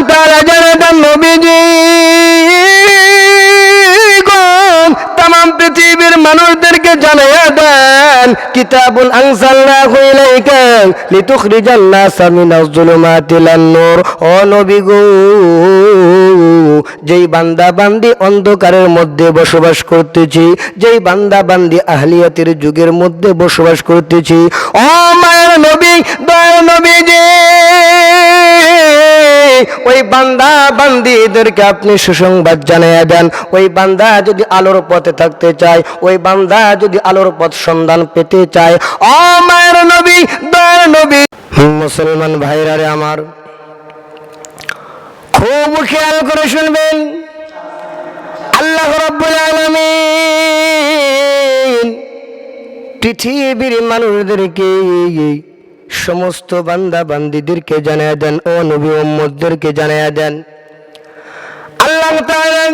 তাআলা জানালেন নবীজি तमाम পৃথিবীর মানুষদেরকে জানাইয়া দেন কিতাবুন আনজালনাহু ইলাইকা লিতুখরিজান নাসা মিনাজ যুলুমাতি ইলান নূর। ও নবী গো, যেই বান্দা বান্দি অন্ধকারের মধ্যে বসবাস করতেছি, যেই বান্দা বান্দি আহলিয়াতের যুগের মধ্যে বসবাস করতেছি, ও মায়ের নবী দয়ার নবীজি ওই বান্দা বান্দিদেরকে আপনি সুসংবাদ জানিয়ে দেন। ওই বান্দা যদি আলোর পথে থাকতে চায়, ওই বান্দা যদি আলোর পথ সন্ধান পেতে চায়, ও মায়ের নবী দয়ার নবী মুসলমান ভাইরা রে আমার, খুব খেয়াল করে শুনবেন। আল্লাহ রাব্বুল আলামিন পৃথিবীর মানুষদেরকে সমস্ত বান্দা বান্দিদেরকে জানিয়ে দেন, ও নবী উম্মতদেরকে জানিয়ে দেন, আল্লাহ তাআলা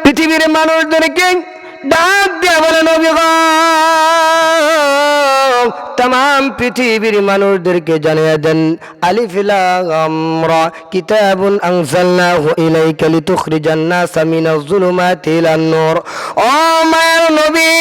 পৃথিবীর মানুষদেরকে ডাক দিয়ে বলে নবী গো, तमाम পৃথিবীর মানুষদেরকে জানিয়ে দেন আলিফ লাম রা কিতাবুন আনজালনাহু ইলাইকা লিতুখরিজান নাসা মিনাজ যুলুমাতি ইলান নূর। ও মায়ের নবী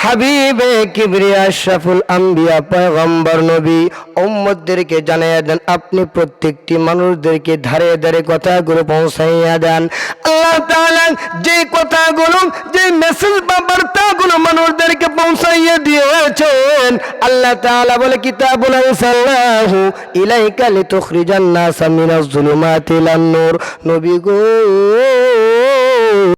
হাবিবে কিবরিয়া আশরাফুল আম্বিয়া পয়গম্বর নবী উম্মতদেরকে জানিয়ে দেন, আপনি প্রত্যেকটি মানুষদেরকে ধারে ধারে কথাগুলো পৌঁছাইয়া দেন। আল্লাহ তাআলা যে কথাগুলো, যে মেসেজ বা বার্তাগুলো মানুষদেরকে পৌঁছাইয়া দিয়েছেন, আল্লাহ তাআলা বলে কিতাবুন আনজালনাহু ইলাইকা লিতুখরিজান নাসা মিনাজ যুলুমাতি ইলান নূর। নবী গো